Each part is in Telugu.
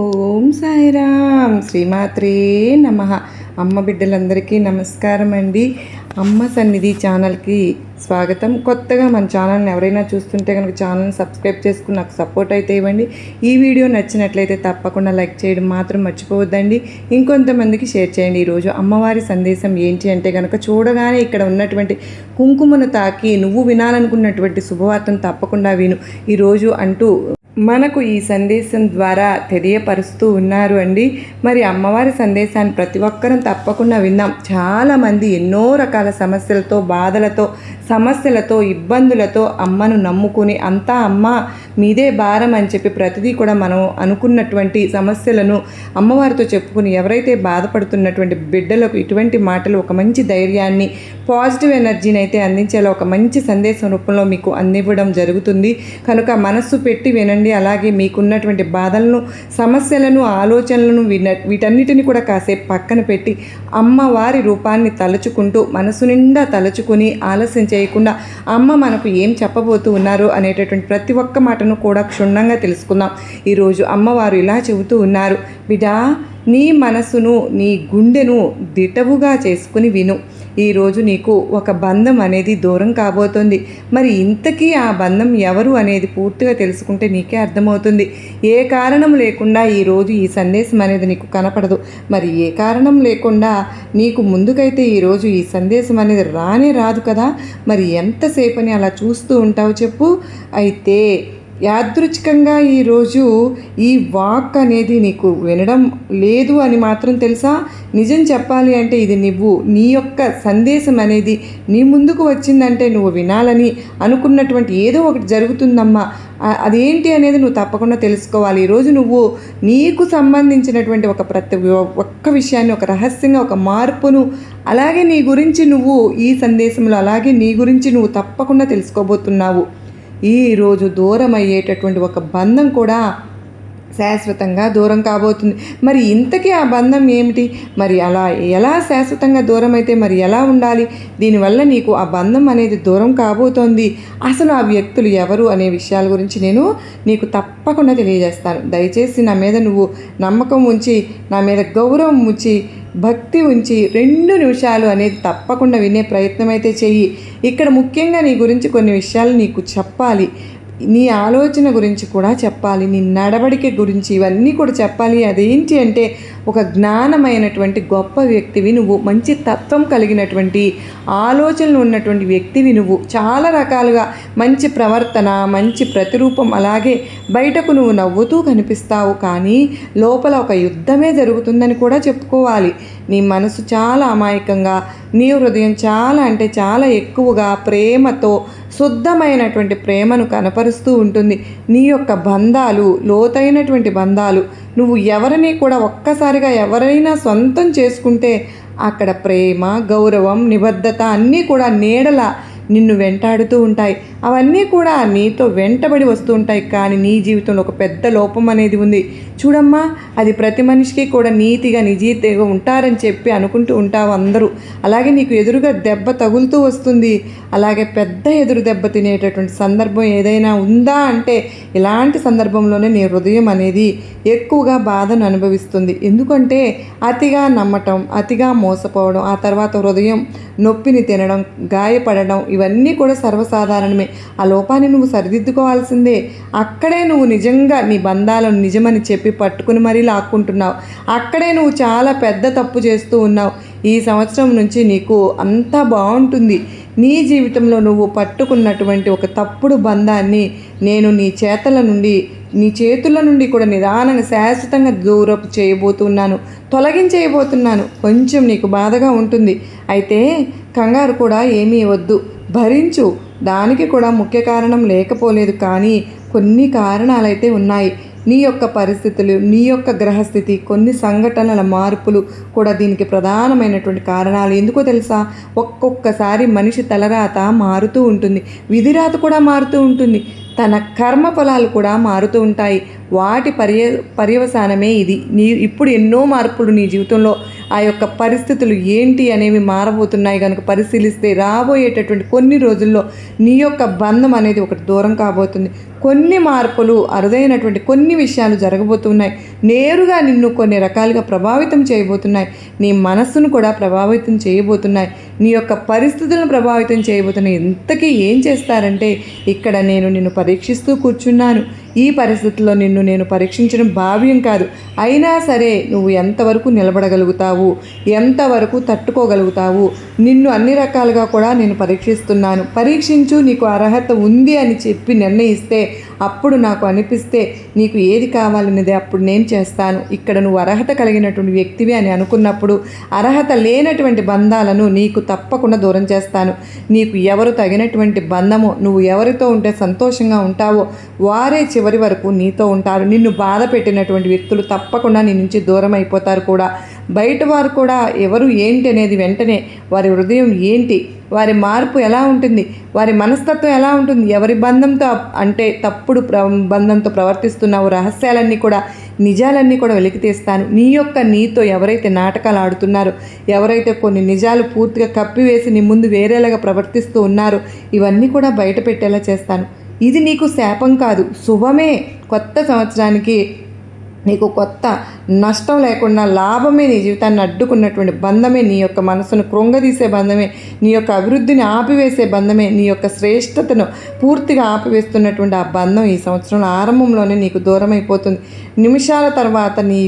ఓం సాయిరామ్ శ్రీమాత్రే నమః. అమ్మ బిడ్డలందరికీ నమస్కారం అండి. అమ్మ సన్నిధి ఛానల్కి స్వాగతం. కొత్తగా మన ఛానల్ని ఎవరైనా చూస్తుంటే కనుక ఛానల్ని సబ్స్క్రైబ్ చేసుకుని నాకు సపోర్ట్ అయితే ఇవ్వండి. ఈ వీడియో నచ్చినట్లయితే తప్పకుండా లైక్ చేయడం మాత్రం మర్చిపోవద్దండి. ఇంకొంతమందికి షేర్ చేయండి. ఈరోజు అమ్మవారి సందేశం ఏంటి అంటే కనుక చూడగానే ఇక్కడ ఉన్నటువంటి కుంకుమను తాకి నువ్వు వినాలనుకున్నటువంటి శుభవార్తను తప్పకుండా విను ఈరోజు అంటూ మనకు ఈ సందేశం ద్వారా తెలియపరుస్తూ ఉన్నారు అండి. మరి అమ్మవారి సందేశాన్ని ప్రతి ఒక్కరం తప్పకుండా విందాం. చాలామంది ఎన్నో రకాల సమస్యలతో, బాధలతో, సమస్యలతో, ఇబ్బందులతో అమ్మను నమ్ముకుని అంతా అమ్మ మీదే భారం అని చెప్పి ప్రతిదీ కూడా మనం అనుకున్నటువంటి సమస్యలను అమ్మవారితో చెప్పుకుని ఎవరైతే బాధపడుతున్నటువంటి బిడ్డలకు ఇటువంటి మాటలు ఒక మంచి ధైర్యాన్ని, పాజిటివ్ ఎనర్జీని అయితే అందించేలా ఒక మంచి సందేశం రూపంలో మీకు అందివ్వడం జరుగుతుంది. కనుక మనస్సు పెట్టి వినండి. అలాగే మీకున్నటువంటి బాధలను, సమస్యలను, ఆలోచనలను వీటన్నిటిని కూడా కాసేపు పక్కన పెట్టి అమ్మవారి రూపాన్ని తలుచుకుంటూ మనసు నిండా తలుచుకుని ఆలస్యం చేయకుండా అమ్మ మనకు ఏం చెప్పబోతూ ఉన్నారు అనేటటువంటి ప్రతి ఒక్క మాటను కూడా క్షుణ్ణంగా తెలుసుకుందాం. ఈరోజు అమ్మవారు ఇలా చెబుతూ ఉన్నారు, బిడ్డా నీ మనసును, నీ గుండెను దిటవుగా చేసుకుని విను. ఈరోజు నీకు ఒక బంధం అనేది దూరం కాబోతుంది. మరి ఇంతకీ ఆ బంధం ఎవరు అనేది పూర్తిగా తెలుసుకుంటే నీకే అర్థమవుతుంది. ఏ కారణం లేకుండా ఈరోజు ఈ సందేశం అనేది నీకు కనపడదు. మరి ఏ కారణం లేకుండా నీకు ముందుకైతే ఈరోజు ఈ సందేశం అనేది రానే రాదు కదా. మరి ఎంతసేపని అలా చూస్తూ ఉంటావు చెప్పు. అయితే యాదృచ్ఛికంగా ఈరోజు ఈ వాక్ అనేది నీకు వినడం లేదు అని మాత్రం తెలుసా. నిజం చెప్పాలి అంటే ఇది నీ యొక్క సందేశం అనేది నీ ముందుకు వచ్చిందంటే నువ్వు వినాలని అనుకున్నటువంటి ఏదో ఒకటి జరుగుతుందమ్మా. అదేంటి అనేది నువ్వు తప్పకుండా తెలుసుకోవాలి. ఈరోజు నువ్వు నీకు సంబంధించినటువంటి ప్రతి ఒక్క విషయాన్ని, ఒక రహస్యంగా, ఒక మార్పును, అలాగే నీ గురించి నువ్వు ఈ సందేశంలో అలాగే నీ గురించి నువ్వు తప్పకుండా తెలుసుకోబోతున్నావు. ఈరోజు దూరం అయ్యేటటువంటి ఒక బంధం కూడా శాశ్వతంగా దూరం కాబోతుంది. మరి ఇంతకీ ఆ బంధం ఏమిటి? మరి అలా ఎలా శాశ్వతంగా దూరం అయితే మరి ఎలా ఉండాలి? దీనివల్ల నీకు ఆ బంధం అనేది దూరం కాబోతోంది. అసలు ఆ వ్యక్తులు ఎవరు అనే విషయాల గురించి నేను నీకు తప్పకుండా తెలియజేస్తాను. దయచేసి నా మీద నువ్వు నమ్మకం ఉంచి, నా మీద గౌరవం ఉంచి, భక్తి ఉంచి 2 నిమిషాలు అనేది తప్పకుండా వినే ప్రయత్నం అయితే చెయ్యి. ఇక్కడ ముఖ్యంగా నీ గురించి కొన్ని విషయాలు నీకు చెప్పాలి. నీ ఆలోచన గురించి కూడా చెప్పాలి, నీ నడవడిక గురించి ఇవన్నీ కూడా చెప్పాలి. అదేంటి అంటే ఒక జ్ఞానమైనటువంటి గొప్ప వ్యక్తివి నువ్వు, మంచి తత్వం కలిగినటువంటి ఆలోచనలు ఉన్నటువంటి వ్యక్తివి నువ్వు. చాలా రకాలుగా మంచి ప్రవర్తన, మంచి ప్రతిరూపం, అలాగే బయటకు నువ్వు నవ్వుతూ కనిపిస్తావు. కానీ లోపల ఒక యుద్ధమే జరుగుతుందని కూడా చెప్పుకోవాలి. నీ మనసు చాలా అమాయకంగా, నీ హృదయం చాలా అంటే చాలా ఎక్కువగా ప్రేమతో, శుద్ధమైనటువంటి ప్రేమను కనపరుస్తూ ఉంటుంది. నీ యొక్క బంధాలు లోతైనటువంటి బంధాలు. నువ్వు ఎవరిని కూడా ఒక్కసారిగా ఎవరైనా సొంతం చేసుకుంటే అక్కడ ప్రేమ, గౌరవం, నిబద్ధత అన్నీ కూడా నీడల నిన్ను వెంటాడుతూ ఉంటాయి. అవన్నీ కూడా నీతో వెంటబడి వస్తూ ఉంటాయి. కానీ నీ జీవితంలో ఒక పెద్ద లోపం అనేది ఉంది. చూడమ్మా, అది ప్రతి మనిషికి కూడా నీతిగా, నిజీతిగా ఉంటారని చెప్పి అనుకుంటూ ఉంటావు అందరూ. అలాగే నీకు ఎదురుగా దెబ్బ తగులుతూ వస్తుంది. అలాగే పెద్ద ఎదురు దెబ్బ తినేటటువంటి సందర్భం ఏదైనా ఉందా అంటే ఇలాంటి సందర్భంలోనే నీ హృదయం అనేది ఎక్కువగా బాధను అనుభవిస్తుంది. ఎందుకంటే అతిగా నమ్మటం, అతిగా మోసపోవడం, ఆ తర్వాత హృదయం నొప్పిని తినడం, గాయపడడం ఇవన్నీ కూడా సర్వసాధారణమే. ఆ లోపాన్ని నువ్వు సరిదిద్దుకోవాల్సిందే. అక్కడే నువ్వు నిజంగా నీ బంధాలను నిజమని చెప్పి పట్టుకుని మరీ లాక్కుంటున్నావు. అక్కడే నువ్వు చాలా పెద్ద తప్పు చేస్తూ ఉన్నావు. ఈ సంవత్సరం నుంచి నీకు అంతా బాగుంటుంది. నీ జీవితంలో నువ్వు పట్టుకున్నటువంటి ఒక తప్పుడు బంధాన్ని నేను నీ చేతుల నుండి కూడా నిదానంగా శాశ్వతంగా దూరపు చేయబోతున్నాను, తొలగించేయబోతున్నాను. కొంచెం నీకు బాధగా ఉంటుంది. అయితే కంగారు కూడా ఏమీ వద్దు, భరించు. దానికి కూడా ముఖ్య కారణం లేకపోలేదు, కానీ కొన్ని కారణాలైతే ఉన్నాయి. నీ యొక్క పరిస్థితులు, నీ యొక్క గ్రహస్థితి, కొన్ని సంఘటనల మార్పులు కూడా దీనికి ప్రధానమైనటువంటి కారణాలు. ఎందుకో తెలుసా? ఒక్కొక్కసారి మనిషి తలరాత మారుతూ ఉంటుంది, విధిరాత కూడా మారుతూ ఉంటుంది. తన కర్మ ఫలాలు కూడా మారుతూ ఉంటాయి. వాటి పర్యవసానమే ఇది. ఇప్పుడు ఎన్నో మార్పులు నీ జీవితంలో ఆ యొక్క పరిస్థితులు ఏంటి అనేవి మారబోతున్నాయి కనుక పరిశీలిస్తే రాబోయేటటువంటి కొన్ని రోజుల్లో నీ యొక్క బంధం అనేది ఒకటి దూరం కాబోతుంది. కొన్ని మార్పులు, అరుదైనటువంటి కొన్ని విషయాలు జరగబోతున్నాయి. నేరుగా నిన్ను కొన్ని రకాలుగా ప్రభావితం చేయబోతున్నాయి. నీ మనస్సును కూడా ప్రభావితం చేయబోతున్నాయి. నీ యొక్క పరిస్థితులను ప్రభావితం చేయబోతున్నాయి. ఇంతకీ ఏం చేస్తారంటే, ఇక్కడ నేను నిన్ను పరీక్షిస్తూ కూర్చున్నాను. ఈ పరిస్థితుల్లో నిన్ను నేను పరీక్షించడం భావ్యం కాదు. అయినా సరే నువ్వు ఎంతవరకు నిలబడగలుగుతావు, ఎంతవరకు తట్టుకోగలుగుతావు, నిన్ను అన్ని రకాలుగా కూడా నేను పరీక్షిస్తున్నాను. పరీక్షించు, నీకు అర్హత ఉంది అని చెప్పి నిర్ణయిస్తే, అప్పుడు నాకు అనిపిస్తే నీకు ఏది కావాలనేది అప్పుడు నేను చేస్తాను. ఇక్కడ నువ్వు అర్హత కలిగినటువంటి వ్యక్తివి అని అనుకున్నప్పుడు అర్హత లేనటువంటి బంధాలను నీకు తప్పకుండా దూరం చేస్తాను. నీకు ఎవరు తగినటువంటి బంధమో, నువ్వు ఎవరితో ఉంటే సంతోషంగా ఉంటావో వారే చివరి వరకు నీతో ఉంటారు. నిన్ను బాధ పెట్టినటువంటి వ్యక్తులు తప్పకుండా నీ నుంచి దూరం అయిపోతారు కూడా. బయట వారు కూడా ఎవరు ఏంటి అనేది వెంటనే వారి హృదయం ఏంటి, వారి మార్పు ఎలా ఉంటుంది, వారి మనస్తత్వం ఎలా ఉంటుంది, ఎవరి బంధంతో అంటే తప్పుడు బంధంతో ప్రవర్తిస్తున్నావు, రహస్యాలన్నీ కూడా నిజాలన్నీ కూడా వెలికి తీస్తాను. నీతో ఎవరైతే నాటకాలు ఆడుతున్నారో, ఎవరైతే కొన్ని నిజాలు పూర్తిగా కప్పివేసి నీ ముందు వేరేలాగా ప్రవర్తిస్తూ ఉన్నారో ఇవన్నీ కూడా బయట పెట్టేలా చేస్తాను. ఇది నీకు శాపం కాదు, శుభమే. కొత్త సంవత్సరానికి నీకు కొత్త నష్టం లేకుండా లాభమే నీ జీవితాన్ని అడ్డుకున్నటువంటి బంధమే, నీ యొక్క మనసును కృంగదీసే బంధమే, నీ యొక్క అభివృద్ధిని ఆపివేసే బంధమే, నీ యొక్క శ్రేష్టతను పూర్తిగా ఆపివేస్తున్నటువంటి ఆ బంధం ఈ సంవత్సరం ఆరంభంలోనే నీకు దూరం అయిపోతుంది. నిమిషాల తర్వాత నీ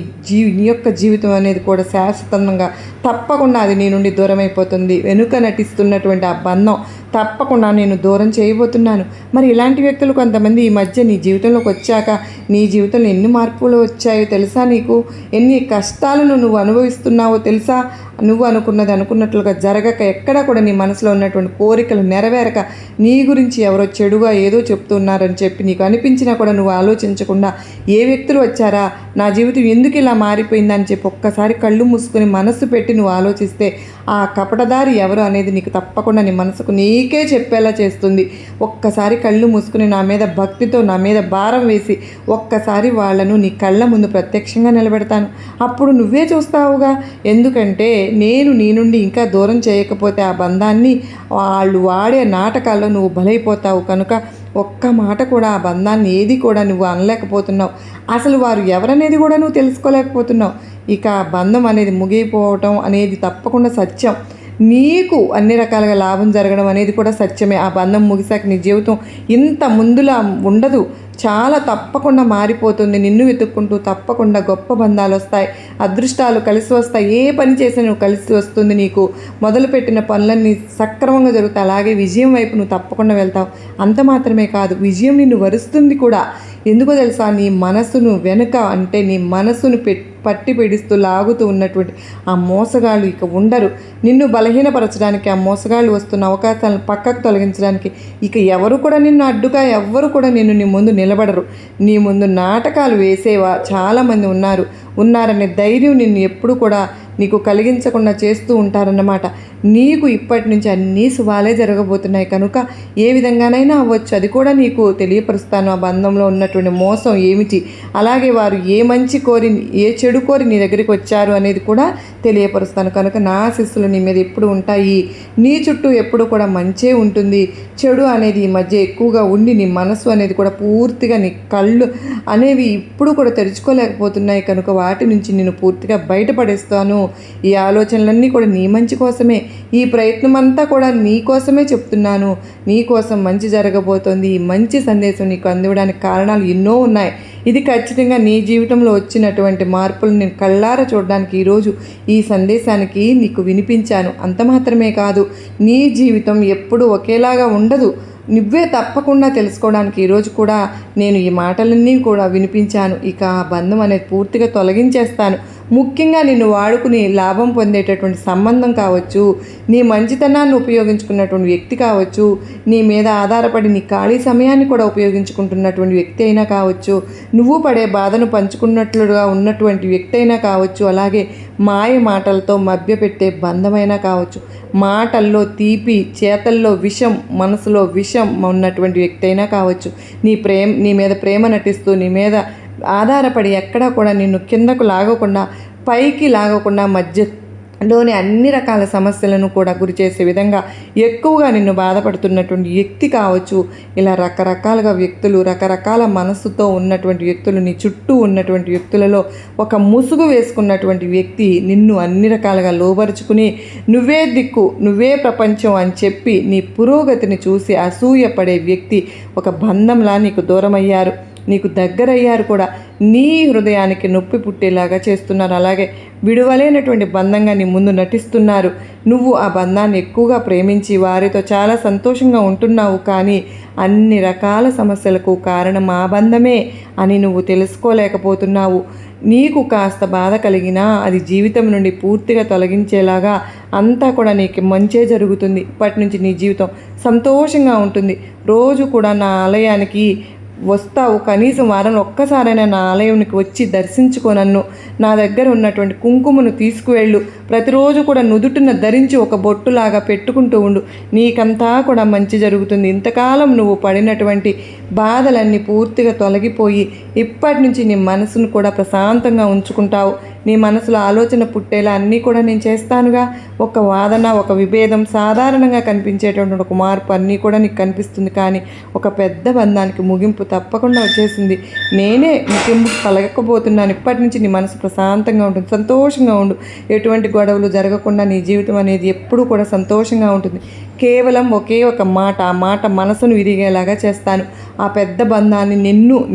యొక్క జీవితం అనేది కూడా శాశ్వతంగా తప్పకుండా అది నీ నుండి దూరం అయిపోతుంది. వెనుక నటిస్తున్నటువంటి ఆ బంధం తప్పకుండా నేను దూరం చేయబోతున్నాను. మరి ఇలాంటి వ్యక్తులు కొంతమంది ఈ మధ్య నీ జీవితంలోకి వచ్చాక నీ జీవితంలో ఎన్ని మార్పులు వచ్చాయో తెలుసా? నీకు ఎన్ని కష్టాలను నువ్వు అనుభవిస్తున్నావో తెలుసా? నువ్వు అనుకున్నది అనుకున్నట్లుగా జరగక, ఎక్కడా కూడా నీ మనసులో ఉన్నటువంటి కోరికలు నెరవేరక, నీ గురించి ఎవరో చెడుగా ఏదో చెప్తున్నారని చెప్పి నీకు అనిపించినా కూడా నువ్వు ఆలోచించకుండా ఏ వ్యక్తులు వచ్చారా, నా జీవితం ఎందుకు ఇలా మారిపోయిందని చెప్పి ఒక్కసారి కళ్ళు మూసుకొని మనసు పెట్టి నువ్వు ఆలోచిస్తే ఆ కపటదారి ఎవరు అనేది నీకు తప్పకుండా నీ మనసుకు నీకే చెప్పేలా చేస్తుంది. ఒక్కసారి కళ్ళు మూసుకుని నా మీద భక్తితో నా మీద భారం వేసి ఒక్కసారి వాళ్ళను నీ కళ్ళ ముందు ప్రత్యక్షంగా నిలబెడతాను. అప్పుడు నువ్వే చూస్తావుగా. ఎందుకంటే నేను నీ నుండి ఇంకా దూరం చేయకపోతే ఆ బంధాన్ని వాళ్ళు వాడే నాటకాల్లో నువ్వు బలైపోతావు. కనుక ఒక్క మాట కూడా ఆ బంధాన్ని ఏది కూడా నువ్వు అనలేకపోతున్నావు. అసలు వారు ఎవరనేది కూడా నువ్వు తెలుసుకోలేకపోతున్నావు. ఇక ఆ బంధం అనేది ముగిపోవటం అనేది తప్పకుండా సత్యం. నీకు అన్ని రకాలుగా లాభం జరగడం అనేది కూడా సత్యమే. ఆ బంధం ముగిసాక నీ జీవితం ఇంత ముందులా ఉండదు, చాలా తప్పకుండా మారిపోతుంది. నిన్ను వెతుక్కుంటూ తప్పకుండా గొప్ప బంధాలు వస్తాయి, అదృష్టాలు కలిసి వస్తాయి. ఏ పని చేసినా నువ్వు కలిసి వస్తుంది. నీకు మొదలుపెట్టిన పనులన్నీ సక్రమంగా జరుగుతాయి. అలాగే విజయం వైపు నువ్వు తప్పకుండా వెళ్తావు. అంత మాత్రమే కాదు, విజయం నిన్ను వరుస్తుంది కూడా. ఎందుకో తెలుసా? నీ మనసును వెనుక అంటే నీ మనసును పట్టి పిడిస్తూ లాగుతూ ఉన్నటువంటి ఆ మోసగాళ్ళు ఇక ఉండరు. నిన్ను బలహీనపరచడానికి ఆ మోసగాళ్ళు వస్తున్న అవకాశాలను పక్కకు తొలగించడానికి ఇక ఎవరు కూడా నిన్ను అడ్డుగా ఎవ్వరు కూడా నీ ముందు నిలబడరు. నీ ముందు నాటకాలు వేసేవా చాలామంది ఉన్నారనే ధైర్యం నిన్ను ఎప్పుడు కూడా నీకు కలిగించకుండా చేస్తూ ఉంటారన్నమాట. నీకు ఇప్పటి నుంచి అన్నీ శుభాలే జరగబోతున్నాయి. కనుక ఏ విధంగానైనా అవ్వచ్చు, అది కూడా నీకు తెలియపరుస్తాను. ఆ బంధంలో ఉన్నటువంటి మోసం ఏమిటి, అలాగే వారు ఏ మంచి కోరి ఏ చెడు కోరి నీ దగ్గరికి వచ్చారు అనేది కూడా తెలియపరుస్తాను. కనుక నా ఆశీస్సులు నీ మీద ఎప్పుడు ఉంటాయి. నీ చుట్టూ ఎప్పుడు కూడా మంచే ఉంటుంది. చెడు అనేది ఈ మధ్య ఎక్కువగా ఉండి నీ మనసు అనేది కూడా పూర్తిగా నీ కళ్ళు అనేవి ఇప్పుడు కూడా తెరుచుకోలేకపోతున్నాయి. కనుక వాటి నుంచి నేను పూర్తిగా బయటపడేస్తాను. ఈ ఆలోచనలన్నీ కూడా నీ మంచి కోసమే, ఈ ప్రయత్నం అంతా కూడా నీ కోసమే చెప్తున్నాను. నీ కోసం మంచి జరగబోతోంది. ఈ మంచి సందేశం నీకు అందివ్వడానికి కారణాలు ఎన్నో ఉన్నాయి. ఇది ఖచ్చితంగా నీ జీవితంలో వచ్చినటువంటి మార్పులు నేను కళ్ళారా చూడడానికి ఈరోజు ఈ సందేశానికి నీకు వినిపించాను. అంత మాత్రమే కాదు, నీ జీవితం ఎప్పుడూ ఒకేలాగా ఉండదు. నువ్వే తప్పకుండా తెలుసుకోవడానికి ఈరోజు కూడా నేను ఈ మాటలన్నీ కూడా వినిపించాను. ఇక ఆ బంధం అనేది పూర్తిగా తొలగించేస్తాను. ముఖ్యంగా నిన్ను వాడుకుని లాభం పొందేటటువంటి సంబంధం కావచ్చు, నీ మంచితనాన్ని ఉపయోగించుకున్నటువంటి వ్యక్తి కావచ్చు, నీ మీద ఆధారపడి నీ ఖాళీ సమయాన్ని కూడా ఉపయోగించుకుంటున్నటువంటి వ్యక్తి అయినా కావచ్చు, నువ్వు పడే బాధను పంచుకున్నట్లుగా ఉన్నటువంటి వ్యక్తి అయినా కావచ్చు, అలాగే మాయ మాటలతో మభ్యపెట్టే బంధమైనా కావచ్చు, మాటల్లో తీపి చేతల్లో విషం మనసులో విషం ఉన్నటువంటి వ్యక్తి అయినా కావచ్చు, నీ మీద ప్రేమ నటిస్తూ నీ మీద ఆధారపడి ఎక్కడా కూడా నిన్ను కిందకు లాగకుండా పైకి లాగకుండా మధ్యలోని అన్ని రకాల సమస్యలను కూడా గురి చేసే విధంగా ఎక్కువగా నిన్ను బాధపడుతున్నటువంటి వ్యక్తి కావచ్చు. ఇలా రకరకాలుగా వ్యక్తులు, రకరకాల మనస్సుతో ఉన్నటువంటి వ్యక్తులు, నీ చుట్టూ ఉన్నటువంటి వ్యక్తులలో ఒక ముసుగు వేసుకున్నటువంటి వ్యక్తి నిన్ను అన్ని రకాలుగా లోబరుచుకుని నువ్వే దిక్కు, నువ్వే ప్రపంచం అని చెప్పి నీ పురోగతిని చూసి అసూయపడే వ్యక్తి ఒక బంధంలా నీకు దూరమయ్యారు, నీకు దగ్గరయ్యారు కూడా. నీ హృదయానికి నొప్పి పుట్టేలాగా చేస్తున్నారు. అలాగే విడువలేనటువంటి బంధంగా నీ ముందు నటిస్తున్నారు. నువ్వు ఆ బంధాన్ని ఎక్కువగా ప్రేమించి వారితో చాలా సంతోషంగా ఉంటున్నావు, కానీ అన్ని రకాల సమస్యలకు కారణం ఆ బంధమే అని నువ్వు తెలుసుకోలేకపోతున్నావు. నీకు కాస్త బాధ కలిగినా అది జీవితం నుండి పూర్తిగా తొలగించేలాగా అంతా కూడా నీకు మంచే జరుగుతుంది. ఇప్పటి నుంచి నీ జీవితం సంతోషంగా ఉంటుంది. రోజు కూడా నా ఆలయానికి వస్తావు, కనీసం వారంలో ఒక్కసారైనా నా ఆలయానికి వచ్చి దర్శించుకో, నన్ను నా దగ్గర ఉన్నటువంటి కుంకుమను తీసుకువెళ్ళు, ప్రతిరోజు కూడా నుదుటిన ధరించి ఒక బొట్టులాగా పెట్టుకుంటూ ఉండు, నీకంతా కూడా మంచి జరుగుతుంది. ఇంతకాలం నువ్వు పడినటువంటి బాధలన్నీ పూర్తిగా తొలగిపోయి ఇప్పటి నుంచి నీ మనసును కూడా ప్రశాంతంగా ఉంచుకుంటావు. నీ మనసులో ఆలోచన పుట్టేలా అన్నీ కూడా నేను చేస్తానుగా. ఒక వాదన, ఒక విభేదం, సాధారణంగా కనిపించేటువంటి ఒక మార్పు అన్నీ కూడా నీకు కనిపిస్తుంది, కానీ ఒక పెద్ద బంధానికి ముగింపు తప్పకుండా వచ్చేసింది. నేనే ముగింపు పలకకపోతున్నాను. ఇప్పటి నుంచి నీ మనసు ప్రశాంతంగా ఉంటుంది, సంతోషంగా ఉండు. ఎటువంటి గొడవలు జరగకుండా నీ జీవితం అనేది ఎప్పుడూ కూడా సంతోషంగా ఉంటుంది. కేవలం ఒకే ఒక మాట, ఆ మాట మనసును విరిగేలాగా చేస్తాను. ఆ పెద్ద బంధాన్ని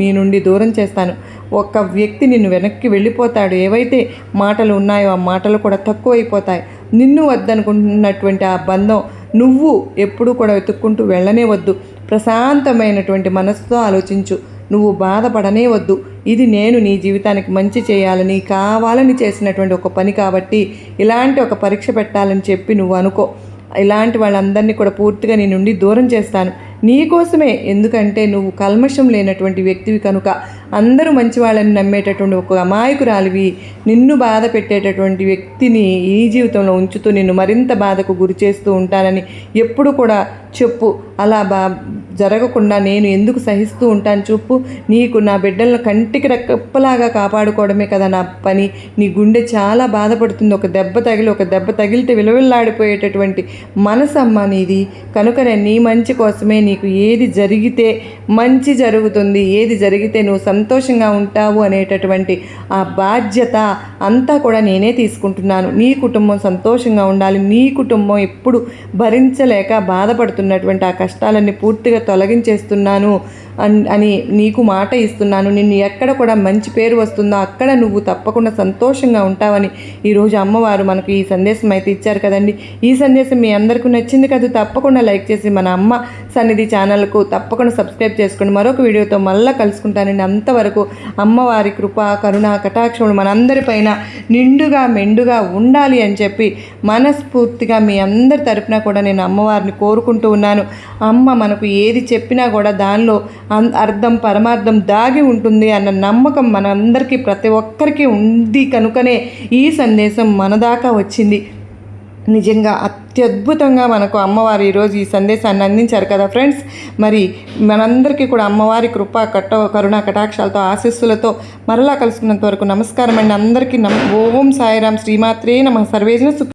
నీ నుండి దూరం చేస్తాను. ఒక వ్యక్తి నిన్ను వెనక్కి వెళ్ళిపోతాడు. ఏవైతే మాటలు ఉన్నాయో ఆ మాటలు కూడా తక్కువైపోతాయి. నిన్ను వద్దనుకుంటున్నటువంటి ఆ బంధం నువ్వు ఎప్పుడూ కూడా వెతుక్కుంటూ వెళ్ళనే వద్దు. ప్రశాంతమైనటువంటి మనసుతో ఆలోచించు. నువ్వు బాధపడనే వద్దు. ఇది నేను నీ జీవితానికి మంచి చేయాలని కావాలని చేసినటువంటి ఒక పని కాబట్టి ఇలాంటి ఒక పరీక్ష పెట్టాలని చెప్పి నువ్వు అనుకో. ఇలాంటి వాళ్ళందరినీ కూడా పూర్తిగా నీ నుండి దూరం చేస్తాను, నీకోసమే. ఎందుకంటే నువ్వు కల్మషం లేనటువంటి వ్యక్తివి కనుక. అందరూ మంచి వాళ్ళని నమ్మేటటువంటి ఒక అమాయకురాలివి. నిన్ను బాధ పెట్టేటటువంటి వ్యక్తిని ఈ జీవితంలో ఉంచుతూ నిన్ను మరింత బాధకు గురి చేస్తూ ఉంటానని ఎప్పుడు కూడా చెప్పు. అలా జరగకుండా నేను ఎందుకు సహిస్తూ ఉంటాను చెప్పు. నీకు నా బిడ్డలను కంటికి రెక్కలాగా కాపాడుకోవడమే కదా నా పని. నీ గుండె చాలా బాధపడుతుంది. ఒక దెబ్బ తగిలితే విలువెల్లాడిపోయేటటువంటి మనసమ్మ నీది. కనుకనే నీ మంచి కోసమే నీకు ఏది జరిగితే మంచి జరుగుతుంది, ఏది జరిగితే నువ్వు సంతోషంగా ఉంటావు అనేటటువంటి ఆ బాధ్యత అంతా కూడా నేనే తీసుకుంటున్నాను. నీ కుటుంబం సంతోషంగా ఉండాలి. నీ కుటుంబం ఎప్పుడు భరించలేక బాధపడుతున్నటువంటి ఆ కష్టాలన్నీ పూర్తిగా తొలగించేస్తున్నాను అని నీకు మాట ఇస్తున్నాను. నిన్ను ఎక్కడ కూడా మంచి పేరు వస్తుందో అక్కడ నువ్వు తప్పకుండా సంతోషంగా ఉంటావని ఈరోజు అమ్మవారు మనకు ఈ సందేశం అయితే ఇచ్చారు కదండి. ఈ సందేశం మీ అందరికీ నచ్చింది కదా. తప్పకుండా లైక్ చేసి మన అమ్మ సన్నిధి ఛానల్కు తప్పకుండా సబ్స్క్రైబ్ చేసుకోండి. మరొక వీడియోతో మళ్ళీ కలుసుకుంటానండి. అంతవరకు అమ్మవారి కృప, కరుణ, కటాక్షములు మనందరిపైన నిండుగా మెండుగా ఉండాలి అని చెప్పి మనస్ఫూర్తిగా మీ అందరి తరపున కూడా నేను అమ్మవారిని కోరుకుంటూ ఉన్నాను. అమ్మ మనకు ఏది చెప్పినా కూడా దానిలో అర్థం పరమార్థం దాగి ఉంటుంది అన్న నమ్మకం మనందరికీ ప్రతి ఒక్కరికి ఉంది కనుకనే ఈ సందేశం మన దాకా వచ్చింది. నిజంగా అత్యద్భుతంగా మనకు అమ్మవారు ఈరోజు ఈ సందేశాన్ని అందించారు కదా ఫ్రెండ్స్. మరి మనందరికీ కూడా అమ్మవారి కృప కరుణ కటాక్షాలతో ఆశీస్సులతో మరలా కలుసుకున్నంత వరకు నమస్కారం అండి. అందరికీ ఓం సాయిరాం. శ్రీమాత్రే నమః. సర్వేజన